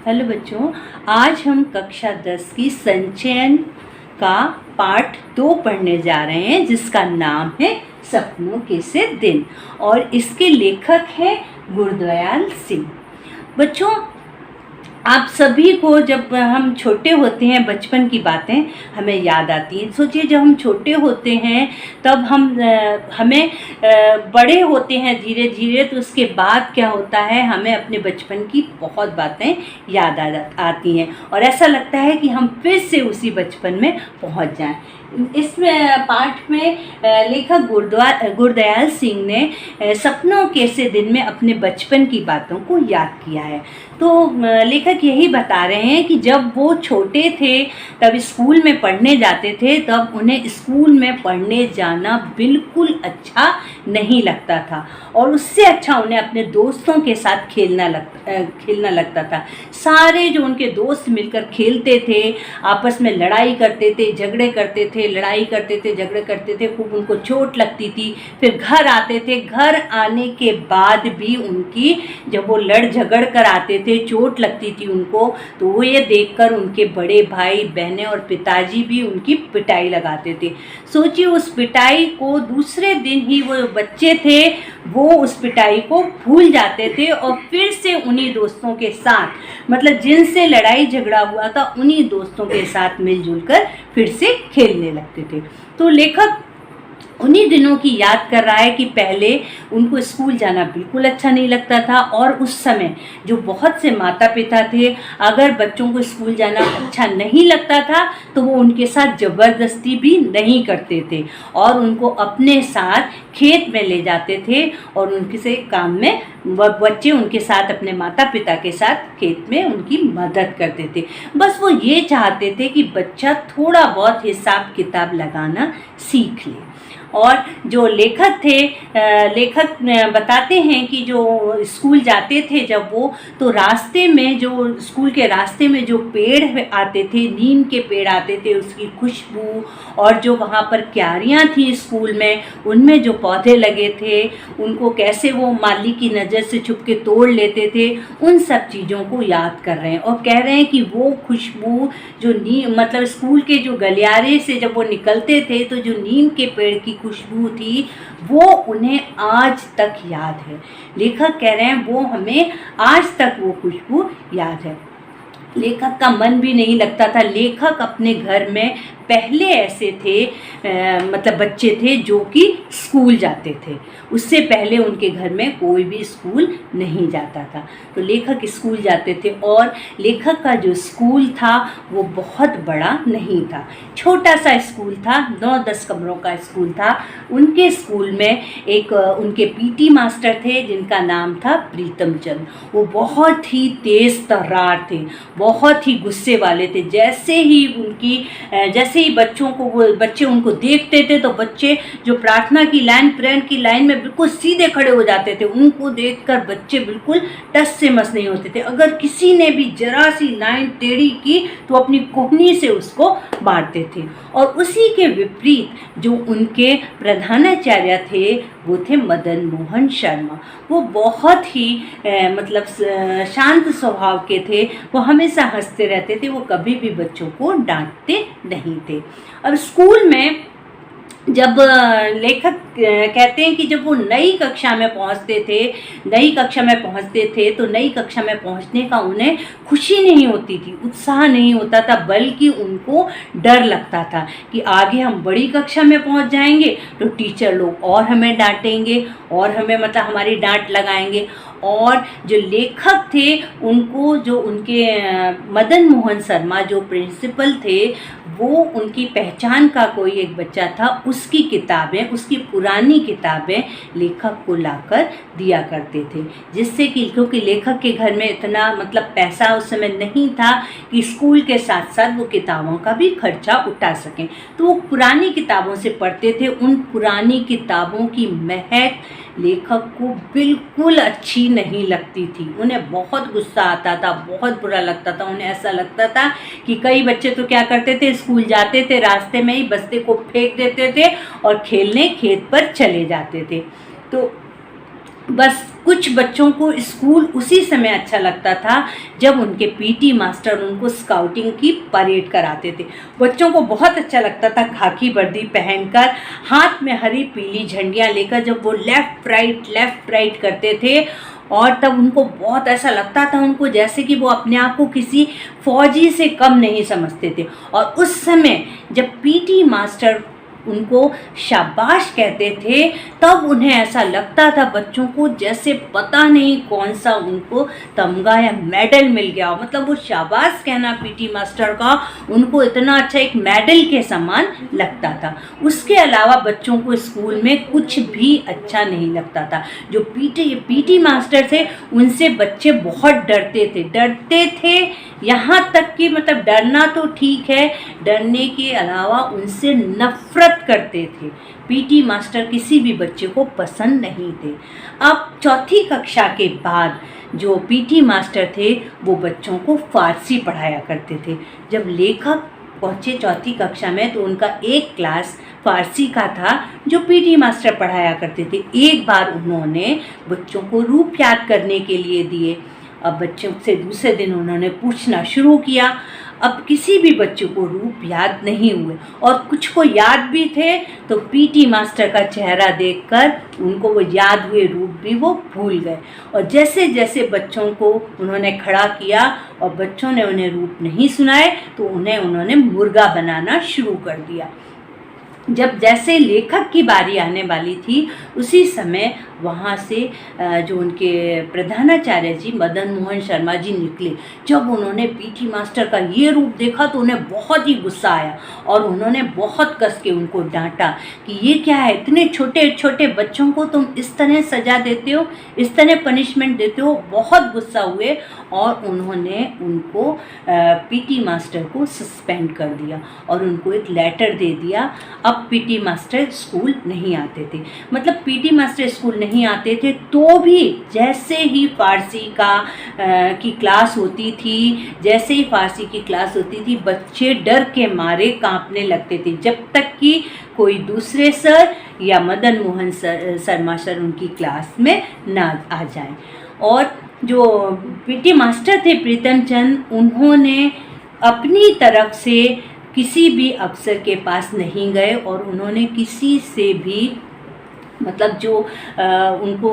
Hello बच्चों, आज हम कक्षा 10 की संचयन का पाठ 2 पढ़ने जा रहे हैं जिसका नाम है सपनों के से दिन और इसके लेखक हैं गुरदयाल सिंह। बच्चों, आप सभी को जब हम छोटे होते हैं बचपन की बातें हमें याद आती हैं। सोचिए, जब हम छोटे होते हैं तब हमें बड़े होते हैं धीरे धीरे, तो उसके बाद क्या होता है, हमें अपने बचपन की बहुत बातें याद आती हैं और ऐसा लगता है कि हम फिर से उसी बचपन में पहुंच जाएं। इस पाठ में लेखक गुरदयाल सिंह ने सपनों के से दिन में अपने बचपन की बातों को याद किया है। तो लेखक यही बता रहे हैं कि जब वो छोटे थे तब स्कूल में पढ़ने जाते थे, तब उन्हें स्कूल में पढ़ने जाना बिल्कुल अच्छा नहीं लगता था और उससे अच्छा उन्हें अपने दोस्तों के साथ खेलना लगता था। सारे जो उनके दोस्त मिलकर खेलते थे, आपस में लड़ाई करते थे, झगड़े करते थे, झगड़े करते थे, खूब उनको चोट लगती थी। फिर घर आते थे, घर आने के बाद भी उनकी जब वो लड़ झगड़ कर आते थे, चोट लगती थी उनको, तो वो ये देखकर उनके बड़े भाई बहनें और पिताजी भी उनकी पिटाई लगाते थे। सोचिए, उस पिटाई को दूसरे दिन ही वो बच्चे थे वो उस पिटाई को भूल जाते थे और फिर से उन्हीं दोस्तों के साथ, मतलब जिनसे लड़ाई झगड़ा हुआ था, उन्हीं दोस्तों के साथ मिलजुल कर फिर से खेलने लगते थे। तो लेखक उन्हीं दिनों की याद कर रहा है कि पहले उनको स्कूल जाना बिल्कुल अच्छा नहीं लगता था और उस समय जो बहुत से माता पिता थे, अगर बच्चों को स्कूल जाना अच्छा नहीं लगता था तो वो उनके साथ ज़बरदस्ती भी नहीं करते थे और उनको अपने साथ खेत में ले जाते थे और उनके से काम में बच्चे उनके साथ, अपने माता पिता के साथ खेत में उनकी मदद करते थे। बस वो ये चाहते थे कि बच्चा थोड़ा बहुत हिसाब किताब लगाना सीख ले। और जो लेखक थे, लेखक बताते हैं कि जो स्कूल जाते थे जब वो, तो रास्ते में, जो स्कूल के रास्ते में जो पेड़ आते थे, नीम के पेड़ आते थे, उसकी खुशबू और जो वहाँ पर क्यारियाँ थी स्कूल में, उनमें जो पौधे लगे थे, उनको कैसे वो माली की नज़र से छुप के तोड़ लेते थे, उन सब चीज़ों को याद कर रहे हैं और कह रहे हैं कि वो खुशबू जो मतलब स्कूल के जो गलियारे से जब वो निकलते थे तो जो नीम के पेड़ की खुशबू थी वो उन्हें आज तक याद है। लेखक कह रहे हैं वो हमें आज तक वो खुशबू याद है। लेखक का मन भी नहीं लगता था। लेखक अपने घर में पहले ऐसे थे, मतलब बच्चे थे जो कि स्कूल जाते थे। उससे पहले उनके घर में कोई भी स्कूल नहीं जाता था। तो लेखक स्कूल जाते थे और लेखक का जो स्कूल था वो बहुत बड़ा नहीं था, छोटा सा स्कूल था, 9-10 कमरों का स्कूल था। उनके स्कूल में एक उनके पीटी मास्टर थे जिनका नाम था प्रीतम चंद। वो बहुत ही तेज़ तर्रार थे, बहुत ही गुस्से वाले थे। जैसे ही बच्चे उनको देखते थे तो बच्चे जो प्रार्थना की लाइन, प्रेयर की लाइन में बिल्कुल सीधे खड़े हो जाते थे। उनको देखकर बच्चे बिल्कुल टस से मस नहीं होते थे। अगर किसी ने भी जरा सी लाइन टेढ़ी की तो अपनी कोहनी से उसको मारते थे। और उसी के विपरीत जो उनके प्रधानाचार्य थे वो थे मदन मोहन शर्मा। वो बहुत ही मतलब शांत स्वभाव के थे। वो हमेशा हंसते रहते थे, वो कभी भी बच्चों को डांटते नहीं थे। अब स्कूल में जब लेखक कहते हैं कि जब वो नई कक्षा में पहुंचते थे तो नई कक्षा में पहुंचने का उन्हें खुशी नहीं होती थी, उत्साह नहीं होता था, बल्कि उनको डर लगता था कि आगे हम बड़ी कक्षा में पहुंच जाएंगे तो टीचर लोग और हमें डांटेंगे और हमें, मतलब हमारी डांट लगाएंगे। और जो लेखक थे उनको, जो उनके मदन मोहन शर्मा जो प्रिंसिपल थे, वो उनकी पहचान का कोई एक बच्चा था, उसकी किताबें, उसकी पुरानी किताबें लेखक को लाकर दिया करते थे, जिससे कि, क्योंकि लेखक के घर में इतना मतलब पैसा उस समय नहीं था कि स्कूल के साथ साथ वो किताबों का भी खर्चा उठा सकें, तो वो पुरानी किताबों से पढ़ते थे। उन पुरानी किताबों की महक लेखक को बिल्कुल अच्छी नहीं लगती थी। उन्हें बहुत गुस्सा आता था, बहुत बुरा लगता था। उन्हें ऐसा लगता था कि कई बच्चे तो क्या करते थे, स्कूल जाते थे, रास्ते में ही बस्ते को फेंक देते थे और खेलने खेत पर चले जाते थे। तो बस कुछ बच्चों को स्कूल उसी समय अच्छा लगता था जब उनके पीटी मास्टर उनको स्काउटिंग की परेड कराते थे। बच्चों को बहुत अच्छा लगता था खाकी वर्दी पहनकर, हाथ में हरी पीली झंडियाँ लेकर जब वो लेफ़्ट राइट करते थे, और तब उनको बहुत ऐसा लगता था उनको जैसे कि वो अपने आप को किसी फौजी से कम नहीं समझते थे। और उस समय जब पीटी मास्टर उनको शाबाश कहते थे, तब उन्हें ऐसा लगता था बच्चों को जैसे पता नहीं कौन सा उनको तमगा या मेडल मिल गया हो। मतलब वो शाबाश कहना पीटी मास्टर का उनको इतना अच्छा एक मेडल के समान लगता था। उसके अलावा बच्चों को स्कूल में कुछ भी अच्छा नहीं लगता था। जो पीटी मास्टर थे उनसे बच्चे बहुत डरते थे, यहाँ तक कि मतलब डरना तो ठीक है, डरने के अलावा उनसे नफरत करते थे। पीटी मास्टर किसी भी बच्चे को पसंद नहीं थे। अब चौथी कक्षा के बाद जो पीटी मास्टर थे वो बच्चों को फारसी पढ़ाया करते थे। जब लेखक पहुँचे चौथी कक्षा में तो उनका एक क्लास फारसी का था जो पीटी मास्टर पढ़ाया करते थे। एक बार उन्होंने बच्चों को रूप याद करने के लिए दिए। अब बच्चों से दूसरे दिन उन्होंने पूछना शुरू किया। अब किसी भी बच्चे को रूप याद नहीं हुए, और कुछ को याद भी थे तो पीटी मास्टर का चेहरा देखकर उनको वो याद हुए रूप भी वो भूल गए। और जैसे जैसे बच्चों को उन्होंने खड़ा किया और बच्चों ने उन्हें रूप नहीं सुनाए तो उन्होंने मुर्गा बनाना शुरू कर दिया। जब जैसे लेखक की बारी आने वाली थी उसी समय वहाँ से जो उनके प्रधानाचार्य जी मदन मोहन शर्मा जी निकले। जब उन्होंने पीटी मास्टर का ये रूप देखा तो उन्हें बहुत ही गुस्सा आया और उन्होंने बहुत कस के उनको डांटा कि ये क्या है, इतने छोटे छोटे बच्चों को तुम इस तरह सजा देते हो, इस तरह पनिशमेंट देते हो। बहुत गुस्सा हुए और उन्होंने उनको पीटी मास्टर को सस्पेंड कर दिया और उनको एक लेटर दे दिया। अब पीटी मास्टर स्कूल नहीं आते थे। मतलब पीटी मास्टर स्कूल नहीं आते थे तो भी जैसे ही फारसी की क्लास होती थी, बच्चे डर के मारे कांपने लगते थे, जब तक कि कोई दूसरे सर या मदन मोहन शर्मा सर उनकी क्लास में ना आ जाएं। और जो पीटी मास्टर थे प्रीतम चंद, उन्होंने अपनी तरफ से किसी भी अफसर के पास नहीं गए और उन्होंने किसी से भी मतलब जो उनको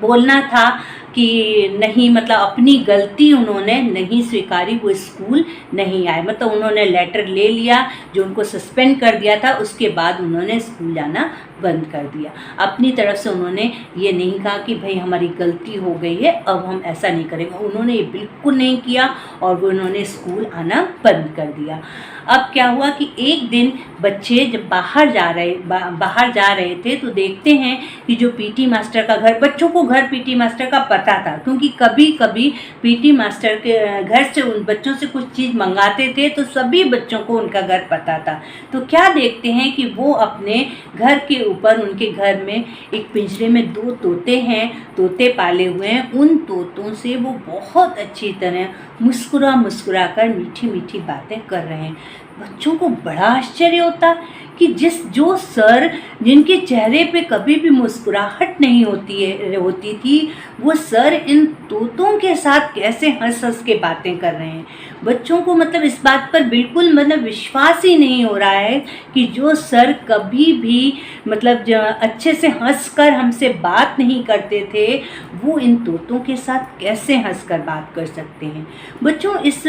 बोलना था कि नहीं, मतलब अपनी गलती उन्होंने नहीं स्वीकारी, वो स्कूल नहीं आए। मतलब उन्होंने लेटर ले लिया जो उनको सस्पेंड कर दिया था, उसके बाद उन्होंने स्कूल जाना बंद कर दिया। अपनी तरफ से उन्होंने ये नहीं कहा कि भाई हमारी गलती हो गई है, अब हम ऐसा नहीं करेंगे। उन्होंने ये बिल्कुल नहीं किया और वो उन्होंने स्कूल आना बंद कर दिया। अब क्या हुआ कि एक दिन बच्चे जब बाहर जा रहे थे तो देखते हैं कि जो पीटी मास्टर का घर, बच्चों को घर पीटी मास्टर का पता था क्योंकि कभी कभी पीटी मास्टर के घर से उन बच्चों से कुछ चीज़ मंगाते थे तो सभी बच्चों को उनका घर पता था। तो क्या देखते हैं कि वो अपने घर के ऊपर उनके घर में एक पिंजरे में 2 तोते पाले हुए हैं। उन तोतों से वो बहुत अच्छी तरह मुस्कुरा कर मीठी मीठी बातें कर रहे हैं। बच्चों को बड़ा आश्चर्य होता कि जो सर जिनके चेहरे पे कभी भी मुस्कुराहट नहीं होती थी, वो सर इन तोतों के साथ कैसे हंस के बातें कर रहे हैं। बच्चों को मतलब इस बात पर बिल्कुल मतलब विश्वास ही नहीं हो रहा है कि जो सर कभी भी मतलब अच्छे से हंसकर हमसे बात नहीं करते थे, वो इन तोतों के साथ कैसे हंसकर बात कर सकते हैं। बच्चों, इस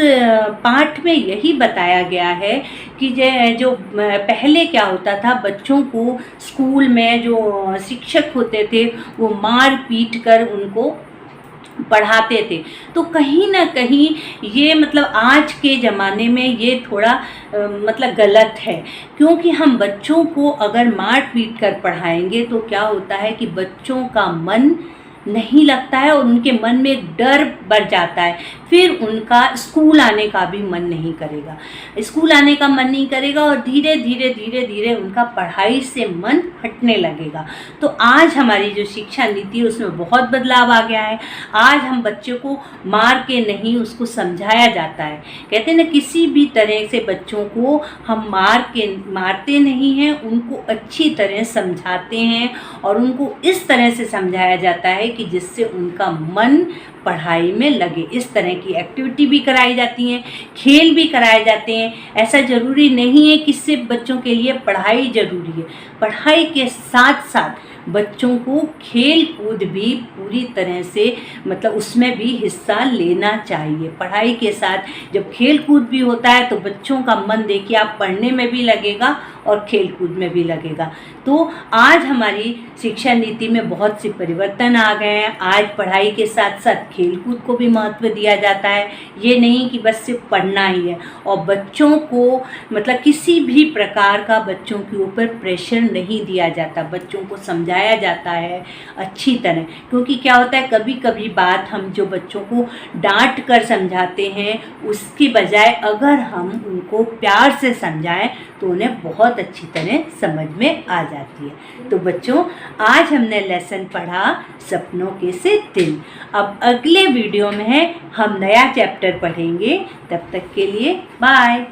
पाठ में यही बताया गया है कि जो पहले क्या होता था, बच्चों को स्कूल में जो शिक्षक होते थे वो मार पीट कर उनको पढ़ाते थे। तो कहीं ना कहीं ये मतलब आज के ज़माने में ये थोड़ा मतलब गलत है, क्योंकि हम बच्चों को अगर मार पीट कर पढ़ाएंगे तो क्या होता है कि बच्चों का मन नहीं लगता है और उनके मन में एक डर बढ़ जाता है, फिर उनका स्कूल आने का भी मन नहीं करेगा, स्कूल आने का मन नहीं करेगा और धीरे धीरे धीरे धीरे उनका पढ़ाई से मन हटने लगेगा। तो आज हमारी जो शिक्षा नीति है उसमें बहुत बदलाव आ गया है। आज हम बच्चों को मार के नहीं, उसको समझाया जाता है। कहते हैं ना, किसी भी तरह से बच्चों को हम मारते नहीं हैं, उनको अच्छी तरह समझाते हैं और उनको इस तरह से समझाया जाता है कि जिससे उनका मन पढ़ाई में लगे। इस तरह की एक्टिविटी भी कराई जाती हैं, खेल भी कराए जाते हैं। ऐसा ज़रूरी नहीं है कि सिर्फ बच्चों के लिए पढ़ाई ज़रूरी है, पढ़ाई के साथ साथ बच्चों को खेल कूद भी पूरी तरह से मतलब उसमें भी हिस्सा लेना चाहिए। पढ़ाई के साथ जब खेल कूद भी होता है तो बच्चों का मन देखिए आप पढ़ने में भी लगेगा और खेल कूद में भी लगेगा। तो आज हमारी शिक्षा नीति में बहुत से परिवर्तन आ गए हैं। आज पढ़ाई के साथ साथ खेल कूद को भी महत्व दिया जाता है। ये नहीं कि बस सिर्फ पढ़ना ही है। और बच्चों को मतलब किसी भी प्रकार का बच्चों के ऊपर प्रेशर नहीं दिया जाता, बच्चों को समझाया जाता है अच्छी तरह। क्योंकि क्या होता है, कभी कभी बात हम जो बच्चों को डांट कर समझाते हैं उसकी बजाय अगर हम उनको प्यार से समझाएं तो उन्हें बहुत अच्छी तरह समझ में आ जाती है। तो बच्चों, आज हमने लेसन पढ़ा सपनों के से दिन। अब अगले वीडियो में हम नया चैप्टर पढ़ेंगे। तब तक के लिए बाय।